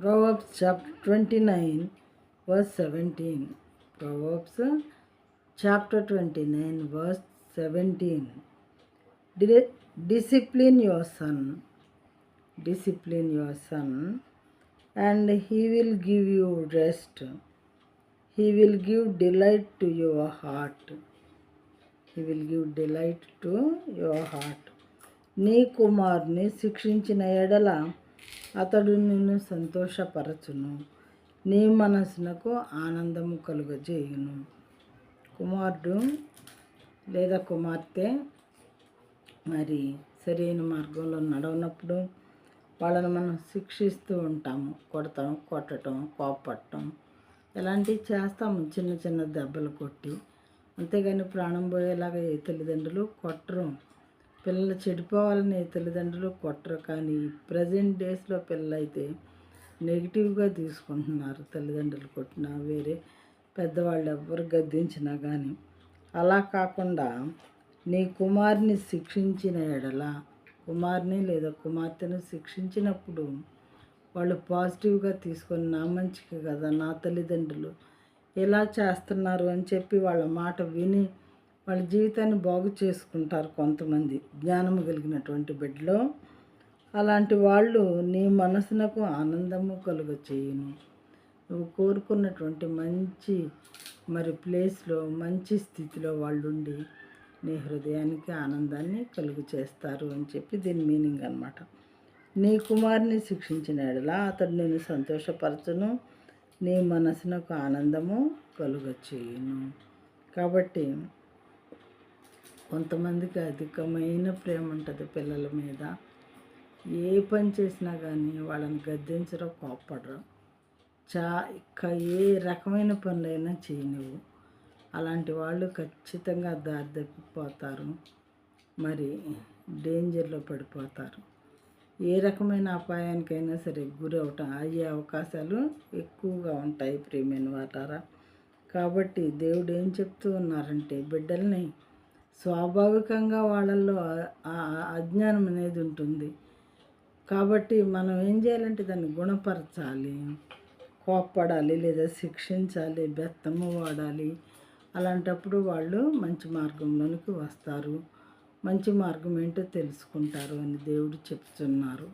Proverbs chapter 29 verse 17. Proverbs chapter 29 verse 17. Discipline your son, and he will give you rest. He will give delight to your heart. He will give delight to your heart. నీ కుమారుని శిక్షించిన ఎడల అతడు నిన్ను సంతోషపరచును, నీ మనసునకు ఆనందము కలుగజేయును. కుమారుడు లేదా కుమార్తె మరి సరైన మార్గంలో నడవనప్పుడు వాళ్ళని మనం శిక్షిస్తూ ఉంటాము. కొట్టడం, కోపపడటం ఇలాంటివి చేస్తాము, చిన్న చిన్న దెబ్బలు కొట్టి. అంతేగాని ప్రాణం పోయేలాగా ఏ తల్లిదండ్రులు కొట్టరు. పిల్లలు చెడిపోవాలని ఏ తల్లిదండ్రులు కొట్టరు. కానీ ప్రజెంట్ డేస్లో పిల్లలు అయితే నెగిటివ్గా తీసుకుంటున్నారు. తల్లిదండ్రులు కొట్టినా, వేరే పెద్దవాళ్ళు ఎవ్వరు గద్దించినా కానీ. అలా కాకుండా నీ కుమారుని శిక్షించిన ఎడల, కుమారుని లేదా కుమార్తెను శిక్షించినప్పుడు వాళ్ళు పాజిటివ్గా తీసుకొని, నా మంచికి కదా నా తల్లిదండ్రులు ఎలా చేస్తున్నారు అని చెప్పి వాళ్ళ మాట విని వాళ్ళ జీవితాన్ని బాగు చేసుకుంటారు. కొంతమంది జ్ఞానము కలిగినటువంటి బిడ్డలో అలాంటి వాళ్ళు నీ మనసునకు ఆనందము కలుగచేయును. నువ్వు కోరుకున్నటువంటి మంచి ప్లేస్లో, మంచి స్థితిలో వాళ్ళు ఉండి నీ హృదయానికి ఆనందాన్ని కలుగు చేస్తారు అని చెప్పి దీని మీనింగ్ అన్నమాట. నీ కుమారుని శిక్షించిన ఎడల అతడు నేను సంతోషపరచును, నీ మనసునకు ఆనందము కలుగచేయును. కాబట్టి కొంతమందికి అధికమైన ప్రేమ ఉంటుంది పిల్లల మీద. ఏ పని చేసినా కానీ వాళ్ళని గద్దించరు, కోప్పడరు. ఏ రకమైన పనులైనా చేయనివ్వు. అలాంటి వాళ్ళు ఖచ్చితంగా దారి తప్పిపోతారు, డేంజర్లో పడిపోతారు. ఏ రకమైన అపాయానికైనా సరే అయ్యే అవకాశాలు ఎక్కువగా ఉంటాయి ప్రియమైన వాటారా. కాబట్టి దేవుడు ఏం చెప్తూ ఉన్నారంటే, బిడ్డల్ని స్వాభావికంగా వాళ్ళల్లో అజ్ఞానం అనేది ఉంటుంది. కాబట్టి మనం ఏం చేయాలంటే దాన్ని గుణపరచాలి, కోప్పడాలి లేదా శిక్షించాలి, బెత్తము వాడాలి. అలాంటప్పుడు వాళ్ళు మంచి మార్గంలోనికి వస్తారు, మంచి మార్గం ఏంటో తెలుసుకుంటారు అని దేవుడు చెప్తున్నారు.